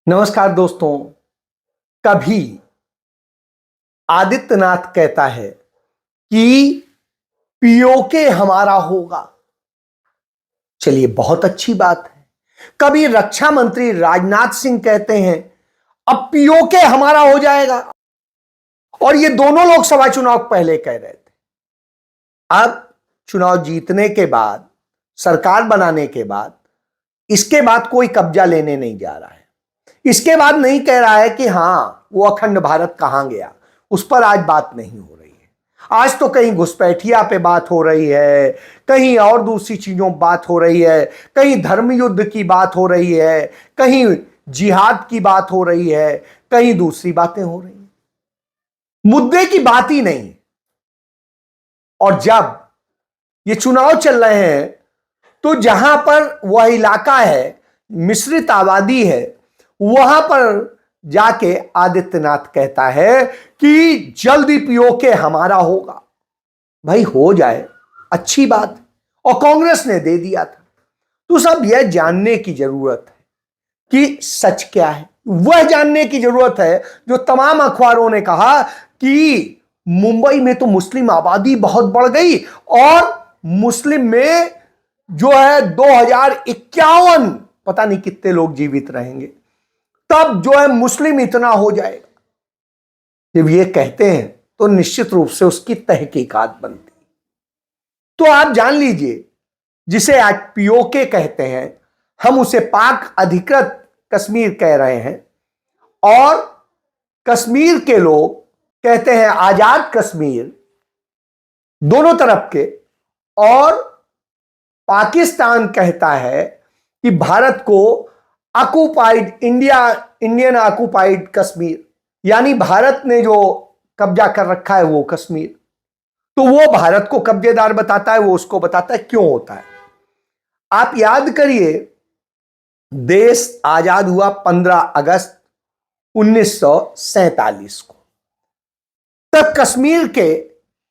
नमस्कार दोस्तों। कभी आदित्यनाथ कहता है कि पीओके हमारा होगा। चलिए, बहुत अच्छी बात है। कभी रक्षा मंत्री राजनाथ सिंह कहते हैं अब पीओके हमारा हो जाएगा, और ये दोनों लोकसभा चुनाव पहले कह रहे थे। अब चुनाव जीतने के बाद, सरकार बनाने के बाद, इसके बाद कोई कब्जा लेने नहीं जा रहा है। इसके बाद नहीं कह रहा है कि हां, वो अखंड भारत कहां गया, उस पर आज बात नहीं हो रही है। आज तो कहीं घुसपैठिया पे बात हो रही है, कहीं और दूसरी चीजों बात हो रही है, कहीं धर्म युद्ध की बात हो रही है, कहीं जिहाद की बात हो रही है, कहीं दूसरी बातें हो रही हैं। मुद्दे की बात ही नहीं। और जब ये चुनाव चल रहे हैं तो जहां पर वह इलाका है, मिश्रित आबादी है, वहां पर जाके आदित्यनाथ कहता है कि जल्दी पीओके हमारा होगा। भाई, हो जाए, अच्छी बात। और कांग्रेस ने दे दिया था। तो सब यह जानने की जरूरत है कि सच क्या है। वह जानने की जरूरत है जो तमाम अखबारों ने कहा कि मुंबई में तो मुस्लिम आबादी बहुत बढ़ गई और मुस्लिम में जो है 2051 पता नहीं कितने लोग जीवित रहेंगे, तब जो है मुस्लिम इतना हो जाएगा। जब ये कहते हैं तो निश्चित रूप से उसकी तहकीकात बनती। तो आप जान लीजिए, जिसे आज पीओके कहते हैं, हम उसे पाक अधिकृत कश्मीर कह रहे हैं, और कश्मीर के लोग कहते हैं आजाद कश्मीर, दोनों तरफ के। और पाकिस्तान कहता है कि भारत को ऑक्युपाइड इंडियन ऑक्युपाइड कश्मीर, यानी भारत ने जो कब्जा कर रखा है वो कश्मीर, तो वो भारत को कब्जेदार बताता है। वो उसको बताता है क्यों होता है। आप याद करिए, देश आजाद हुआ 15 अगस्त 1947 को। तब कश्मीर के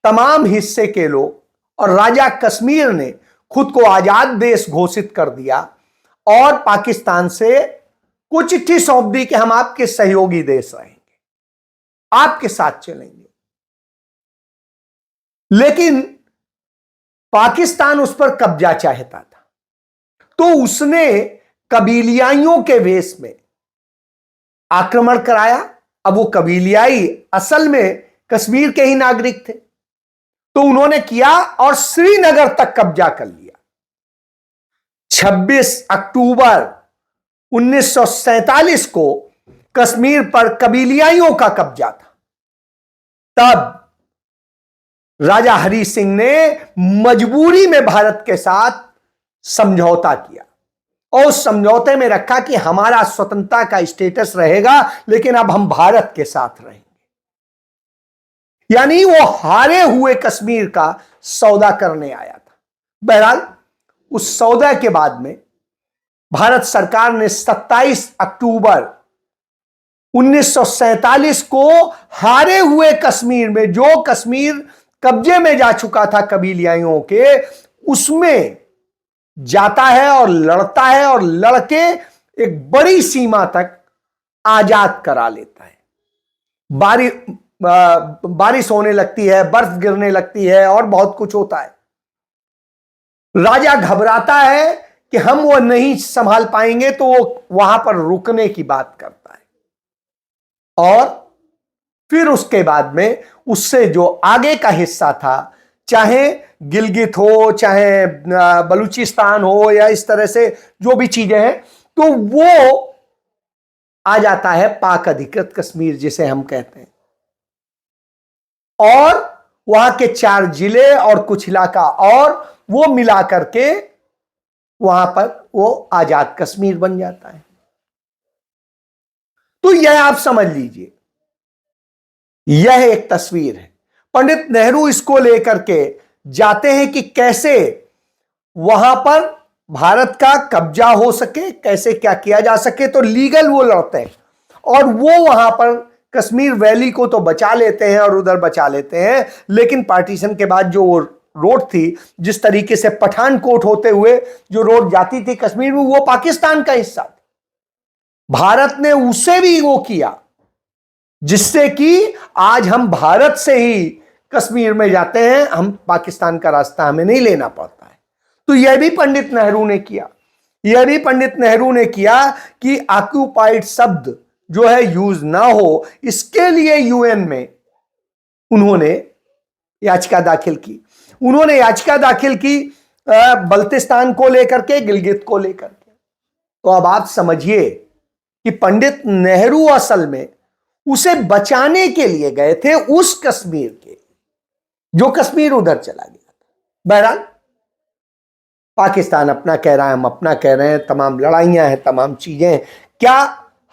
तमाम हिस्से के लोग और राजा कश्मीर ने खुद को आजाद देश घोषित कर दिया और पाकिस्तान से कुछ चिट्ठी सौंप दी कि हम आपके सहयोगी देश रहेंगे, आपके साथ चलेंगे। लेकिन पाकिस्तान उस पर कब्जा चाहता था, तो उसने कबीलियाइयों के वेश में आक्रमण कराया। अब वो कबीलियाई असल में कश्मीर के ही नागरिक थे, तो उन्होंने किया और श्रीनगर तक कब्जा कर लिया। 26 अक्टूबर 1947 को कश्मीर पर कबीलियाइयों का कब्जा था। तब राजा हरि सिंह ने मजबूरी में भारत के साथ समझौता किया और उस समझौते में रखा कि हमारा स्वतंत्रता का स्टेटस रहेगा, लेकिन अब हम भारत के साथ रहेंगे। यानी वो हारे हुए कश्मीर का सौदा करने आया था। बहरहाल, उस सौदा के बाद में भारत सरकार ने 27 अक्टूबर 1947 को हारे हुए कश्मीर में, जो कश्मीर कब्जे में जा चुका था कबीलियाइयों के, उसमें जाता है और लड़ता है और लड़के एक बड़ी सीमा तक आजाद करा लेता है। बारिश होने लगती है, बर्फ गिरने लगती है और बहुत कुछ होता है। राजा घबराता है कि हम वो नहीं संभाल पाएंगे, तो वो वहां पर रुकने की बात करता है। और फिर उसके बाद में उससे जो आगे का हिस्सा था, चाहे गिलगित हो, चाहे बलूचिस्तान हो, या इस तरह से जो भी चीजें हैं, तो वो आ जाता है पाक अधिकृत कश्मीर, जिसे हम कहते हैं। और वहां के 4 जिले और कुछ इलाका और वो मिला करके वहां पर वो आजाद कश्मीर बन जाता है। तो यह आप समझ लीजिए, यह एक तस्वीर है। पंडित नेहरू इसको लेकर के जाते हैं कि कैसे वहां पर भारत का कब्जा हो सके, कैसे क्या किया जा सके। तो लीगल वो लड़ते हैं और वो वहां पर कश्मीर वैली को तो बचा लेते हैं और उधर बचा लेते हैं, लेकिन पार्टीशन के बाद जो वो रोड थी, जिस तरीके से पठानकोट होते हुए जो रोड जाती थी कश्मीर में, वो पाकिस्तान का हिस्सा थी। भारत ने उसे भी वो किया जिससे कि आज हम भारत से ही कश्मीर में जाते हैं, हम पाकिस्तान का रास्ता हमें नहीं लेना पड़ता है। तो यह भी पंडित नेहरू ने किया, यह भी पंडित नेहरू ने किया कि ऑक्यूपाइड शब्द जो है यूज ना हो, इसके लिए यूएन में उन्होंने याचिका दाखिल की। उन्होंने याचिका दाखिल की बल्तिस्तान को लेकर के, गिलगित को लेकर के। तो अब आप समझिए कि पंडित नेहरू असल में उसे बचाने के लिए गए थे, उस कश्मीर के, जो कश्मीर उधर चला गया था। बहरहाल पाकिस्तान अपना कह रहा है, हम अपना कह रहे हैं, तमाम लड़ाइयां हैं, तमाम चीजें हैं। क्या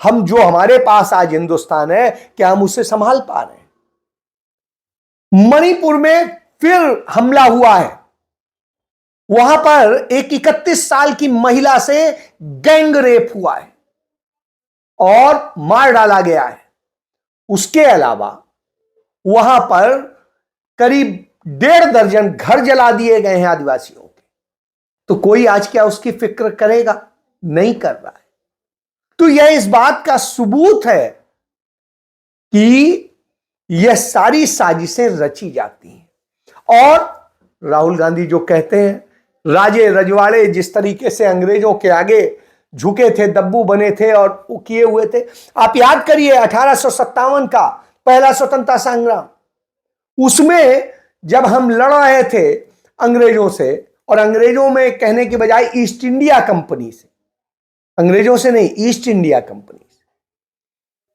हम जो हमारे पास आज हिंदुस्तान है, क्या हम उसे संभाल पा रहे हैं? मणिपुर में फिर हमला हुआ है, वहां पर एक 31 साल की महिला से गैंग रेप हुआ है और मार डाला गया है। उसके अलावा वहां पर करीब 1.5 दर्जन घर जला दिए गए हैं आदिवासियों के। तो कोई आज क्या उसकी फिक्र करेगा? नहीं कर रहा है। तो यह इस बात का सबूत है कि यह सारी साजिशें रची जाती हैं। और राहुल गांधी जो कहते हैं, राजे रजवाड़े जिस तरीके से अंग्रेजों के आगे झुके थे, दब्बू बने थे और वो किए हुए थे। आप याद करिए 1857 का पहला स्वतंत्रता संग्राम, उसमें जब हम लड़ रहे थे अंग्रेजों से, और अंग्रेजों में कहने के बजाय ईस्ट इंडिया कंपनी से, अंग्रेजों से नहीं, ईस्ट इंडिया कंपनी से,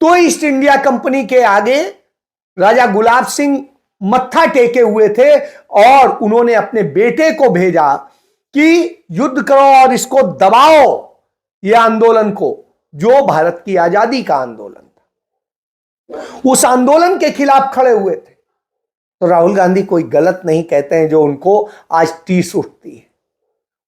तो ईस्ट इंडिया कंपनी के आगे राजा गुलाब सिंह मत्था टेके हुए थे और उन्होंने अपने बेटे को भेजा कि युद्ध करो और इसको दबाओ, यह आंदोलन को, जो भारत की आजादी का आंदोलन था। उस आंदोलन के खिलाफ खड़े हुए थे। तो राहुल गांधी कोई गलत नहीं कहते हैं जो उनको आज टीस उठती है।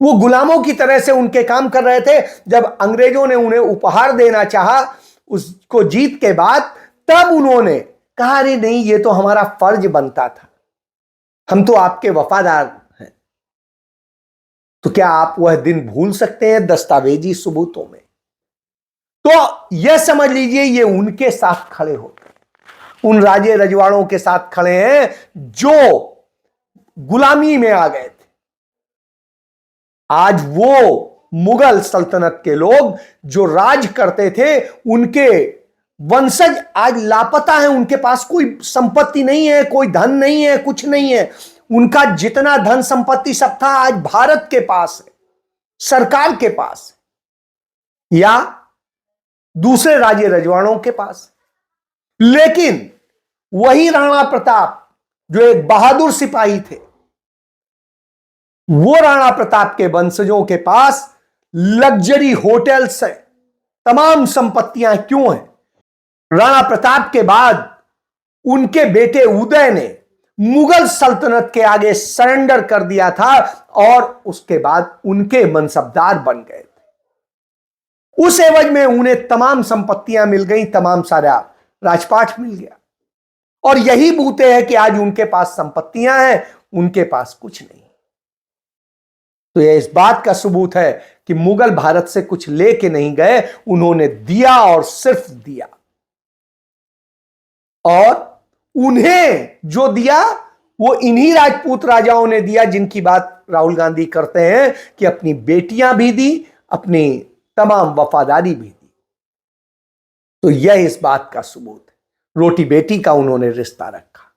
वो गुलामों की तरह से उनके काम कर रहे थे। जब अंग्रेजों ने उन्हें उपहार देना चाहा उसको जीत के बाद, तब उन्होंने कहा अरे नहीं, ये तो हमारा फर्ज बनता था, हम तो आपके वफादार हैं। तो क्या आप वह दिन भूल सकते हैं दस्तावेजी सबूतों में? तो यह समझ लीजिए ये उनके साथ खड़े होते, उन राजे रजवाड़ों के साथ खड़े हैं जो गुलामी में आ गए थे। आज वो मुगल सल्तनत के लोग जो राज करते थे, उनके वंशज आज लापता है। उनके पास कोई संपत्ति नहीं है, कोई धन नहीं है, कुछ नहीं है। उनका जितना धन संपत्ति सब था आज भारत के पास है, सरकार के पास है, या दूसरे राजे रजवाड़ों के पास। लेकिन वही राणा प्रताप जो एक बहादुर सिपाही थे, वो राणा प्रताप के वंशजों के पास लग्जरी होटल्स हैं, तमाम संपत्तियां क्यों हैं? राणा प्रताप के बाद उनके बेटे उदय ने मुगल सल्तनत के आगे सरेंडर कर दिया था और उसके बाद उनके मनसबदार बन गए थे। उस एवज में उन्हें तमाम संपत्तियां मिल गई, तमाम सारा राजपाट मिल गया। और यही बूते हैं कि आज उनके पास संपत्तियां हैं, उनके पास कुछ नहीं। तो यह इस बात का सबूत है कि मुगल भारत से कुछ लेके नहीं गए, उन्होंने दिया और सिर्फ दिया। और उन्हें जो दिया वो इन्हीं राजपूत राजाओं ने दिया जिनकी बात राहुल गांधी करते हैं कि अपनी बेटियां भी दी, अपनी तमाम वफादारी भी दी। तो यह इस बात का सबूत है, रोटी बेटी का उन्होंने रिश्ता रखा।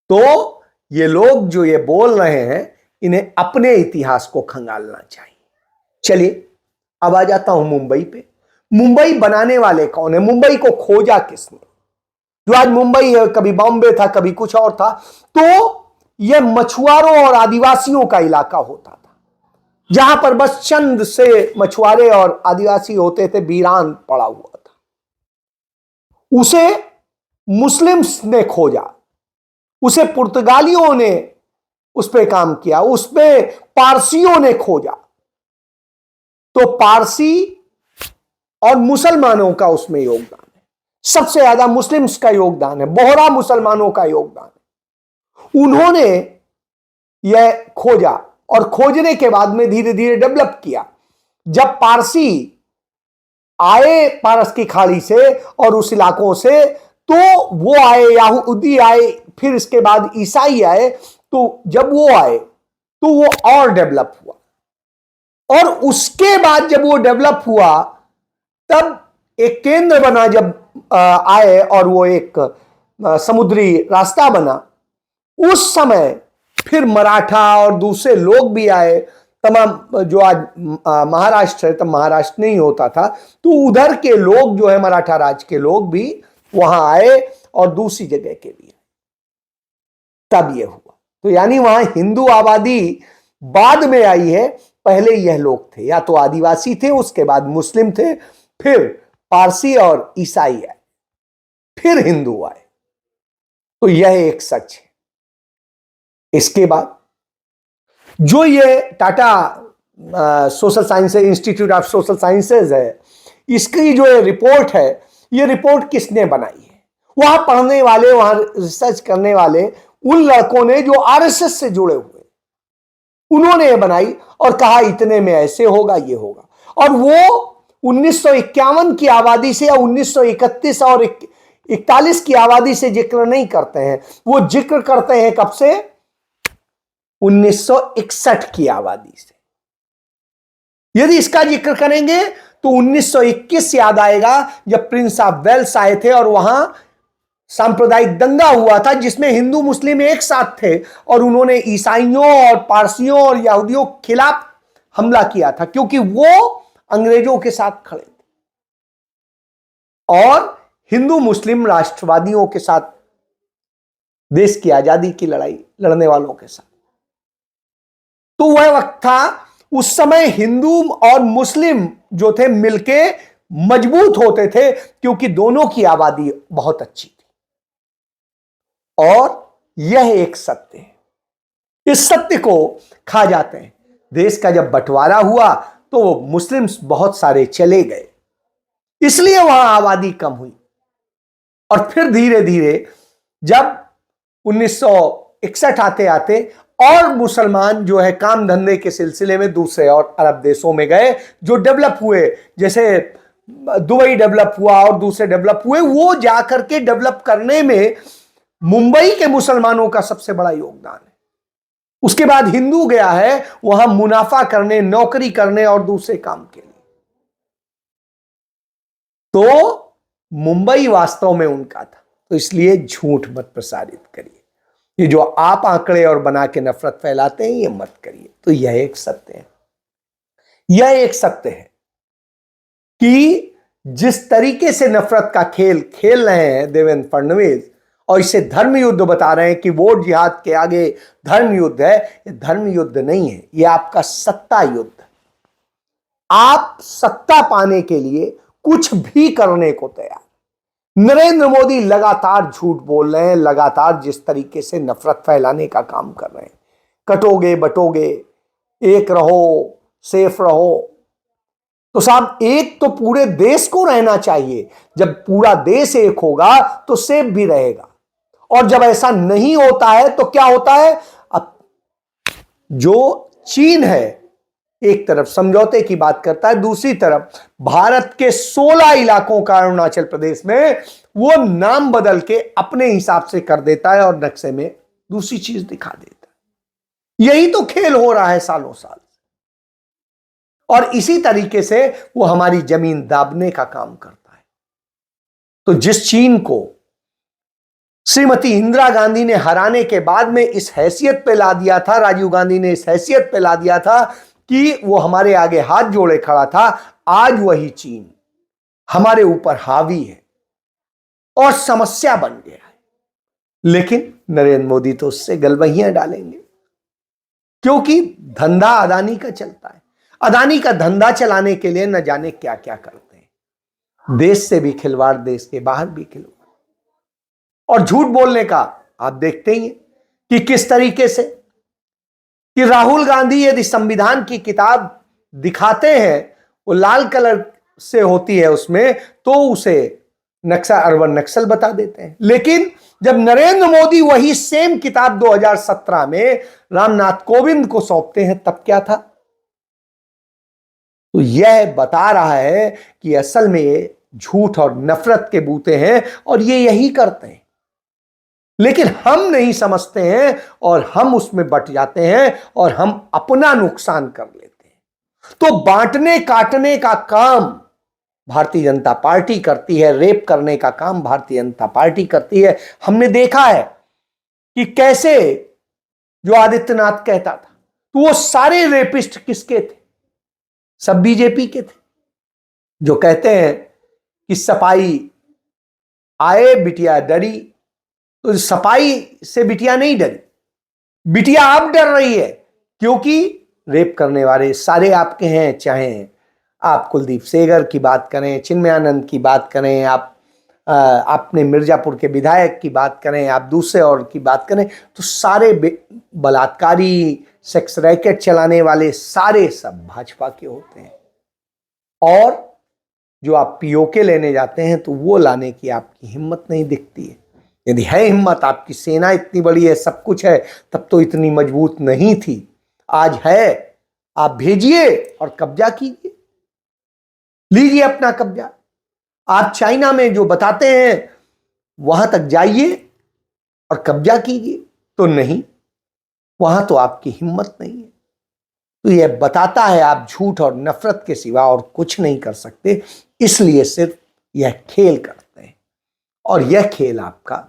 तो ये लोग जो ये बोल रहे हैं, इन्हें अपने इतिहास को खंगालना चाहिए। चलिए अब आ जाता हूं मुंबई पे। मुंबई बनाने वाले कौन है? मुंबई को खोजा किसने? जो आज मुंबई है, कभी बॉम्बे था, कभी कुछ और था। तो यह मछुआरों और आदिवासियों का इलाका होता था, जहां पर बस चंद से मछुआरे और आदिवासी होते थे, वीरान पड़ा हुआ था। उसे मुस्लिम्स ने खोजा, उसे पुर्तगालियों ने उस पर काम किया, उस पर पारसियों ने खोजा। तो पारसी और मुसलमानों का उसमें योगदान है, सबसे ज्यादा मुस्लिम्स का योगदान है, बोहरा मुसलमानों का योगदान है। उन्होंने यह खोजा और खोजने के बाद में धीरे धीरे डेवलप किया। जब पारसी आए पारस की खाड़ी से और उस इलाकों से, तो वो आए, यहूदी आए, फिर इसके बाद ईसाई आए। तो जब वो आए तो वो और डेवलप हुआ, और उसके बाद जब वो डेवलप हुआ तब एक केंद्र बना, जब आए और वो एक समुद्री रास्ता बना, उस समय फिर मराठा और दूसरे लोग भी आए। तमाम जो आज महाराष्ट्र है, तब महाराष्ट्र नहीं होता था, तो उधर के लोग जो है मराठा राज के लोग भी वहां आए और दूसरी जगह के भी, तब यह हुआ। तो यानी वहां हिंदू आबादी बाद में आई है, पहले यह लोग थे, या तो आदिवासी थे, उसके बाद मुस्लिम थे, फिर पारसी और ईसाई आए, फिर हिंदू आए। तो यह एक सच है। इसके बाद जो ये Tata social science institute of social sciences है, इसकी जो रिपोर्ट है, ये रिपोर्ट किसने बनाई है? वहां पढ़ने वाले, वहां रिसर्च करने वाले उन लड़कों ने जो आरएसएस से जुड़े हुए, उन्होंने ये बनाई और कहा इतने में ऐसे होगा, ये होगा। और वो 1951 की आबादी से या 1931 और 41 की आबादी से जिक्र नहीं करते हैं, वो जिक्र करते हैं कब से? 1961 की आबादी से। यदि इसका जिक्र करेंगे तो 1921 याद आएगा, जब प्रिंस ऑफ वेल्स आए थे और वहां सांप्रदायिक दंगा हुआ था जिसमें हिंदू मुस्लिम एक साथ थे, और उन्होंने ईसाइयों और पारसियों और यहूदियों के खिलाफ हमला किया था, क्योंकि वो अंग्रेजों के साथ खड़े थे और हिंदू मुस्लिम राष्ट्रवादियों के साथ, देश की आजादी की लड़ाई लड़ने वालों के साथ। तो वह वक्त था, उस समय हिंदू और मुस्लिम जो थे मिलके मजबूत होते थे, क्योंकि दोनों की आबादी बहुत अच्छी थी। और यह एक सत्य है, इस सत्य को खा जाते हैं। देश का जब बंटवारा हुआ तो मुस्लिम्स बहुत सारे चले गए, इसलिए वहां आबादी कम हुई। और फिर धीरे धीरे जब 1961 आते आते और मुसलमान जो है काम धंधे के सिलसिले में दूसरे और अरब देशों में गए, जो डेवलप हुए, जैसे दुबई डेवलप हुआ और दूसरे डेवलप हुए, वो जाकर के डेवलप करने में मुंबई के मुसलमानों का सबसे बड़ा योगदान है। उसके बाद हिंदू गया है वहां मुनाफा करने, नौकरी करने और दूसरे काम के लिए। तो मुंबई वास्तव में उनका था। तो इसलिए झूठ मत प्रसारित करिए, ये जो आप आंकड़े और बना के नफरत फैलाते हैं, ये मत करिए। तो यह एक सत्य है, यह एक सत्य है कि जिस तरीके से नफरत का खेल खेल रहे हैं देवेंद्र फडणवीस, और इसे धर्म युद्ध बता रहे हैं कि वोट जिहाद के आगे धर्म युद्ध है, ये धर्म युद्ध नहीं है, ये आपका सत्ता युद्ध है। आप सत्ता पाने के लिए कुछ भी करने को तैयार। नरेंद्र मोदी लगातार झूठ बोल रहे हैं, लगातार जिस तरीके से नफरत फैलाने का काम कर रहे हैं, कटोगे बटोगे, एक रहो, सेफ रहो। तो साहब, एक तो पूरे देश को रहना चाहिए। जब पूरा देश एक होगा तो सेफ भी रहेगा। और जब ऐसा नहीं होता है तो क्या होता है? अब जो चीन है एक तरफ समझौते की बात करता है, दूसरी तरफ भारत के 16 इलाकों का अरुणाचल प्रदेश में वो नाम बदल के अपने हिसाब से कर देता है और नक्शे में दूसरी चीज दिखा देता है। यही तो खेल हो रहा है सालों साल। और इसी तरीके से वो हमारी जमीन दाबने का काम करता है। तो जिस चीन को श्रीमती इंदिरा गांधी ने हराने के बाद में इस हैसियत पे ला दिया था, राजीव गांधी ने इस हैसियत पे ला दिया था कि वो हमारे आगे हाथ जोड़े खड़ा था, आज वही चीन हमारे ऊपर हावी है और समस्या बन गया है। लेकिन नरेंद्र मोदी तो उससे गलवहियां डालेंगे, क्योंकि धंधा अदानी का चलता है। अदानी का धंधा चलाने के लिए न जाने क्या क्या करते हैं, देश से भी खिलवाड़, देश के बाहर भी खिलवाड़। और झूठ बोलने का आप देखते ही हैं कि किस तरीके से कि राहुल गांधी यदि संविधान की किताब दिखाते हैं, वो लाल कलर से होती है उसमें, तो उसे नक्शा अर्बन नक्सल बता देते हैं। लेकिन जब नरेंद्र मोदी वही सेम किताब 2017 में रामनाथ कोविंद को सौंपते हैं, तब क्या था? तो यह बता रहा है कि असल में ये झूठ और नफरत के बूते हैं और ये यही करते हैं, लेकिन हम नहीं समझते हैं और हम उसमें बट जाते हैं और हम अपना नुकसान कर लेते हैं। तो बांटने काटने का काम भारतीय जनता पार्टी करती है, रेप करने का काम भारतीय जनता पार्टी करती है। हमने देखा है कि कैसे जो आदित्यनाथ कहता था, तो वो सारे रेपिस्ट किसके थे? सब बीजेपी के थे। जो कहते हैं कि सपाई आए बिटिया डरी, तो सपाई से बिटिया नहीं डरी, बिटिया अब डर रही है, क्योंकि रेप करने वाले सारे आपके हैं। चाहे आप कुलदीप सेंगर की बात करें, चिन्मयानंद की बात करें, आप अपने मिर्जापुर के विधायक की बात करें, आप दूसरे और की बात करें, तो सारे बलात्कारी, सेक्स रैकेट चलाने वाले सारे सब भाजपा के होते हैं। और जो आप पीओके लेने जाते हैं तो वो लाने की आपकी हिम्मत नहीं दिखती है। यदि है हिम्मत, आपकी सेना इतनी बड़ी है, सब कुछ है, तब तो इतनी मजबूत नहीं थी। आज है, आप भेजिए और कब्जा कीजिए, लीजिए अपना कब्जा। आप चाइना में जो बताते हैं वहां तक जाइए और कब्जा कीजिए, तो नहीं, वहां तो आपकी हिम्मत नहीं है। तो यह बताता है आप झूठ और नफरत के सिवा और कुछ नहीं कर सकते, इसलिए सिर्फ यह खेल करते हैं। और यह खेल आपका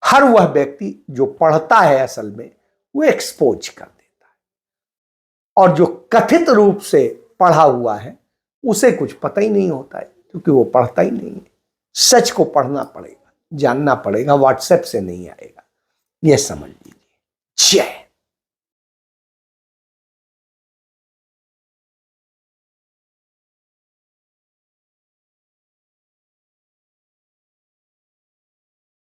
हर वह व्यक्ति जो पढ़ता है असल में वो एक्सपोज कर देता है, और जो कथित रूप से पढ़ा हुआ है उसे कुछ पता ही नहीं होता है, क्योंकि वो पढ़ता ही नहीं है। सच को पढ़ना पड़ेगा, जानना पड़ेगा, व्हाट्सएप से नहीं आएगा, यह समझ लीजिए। जय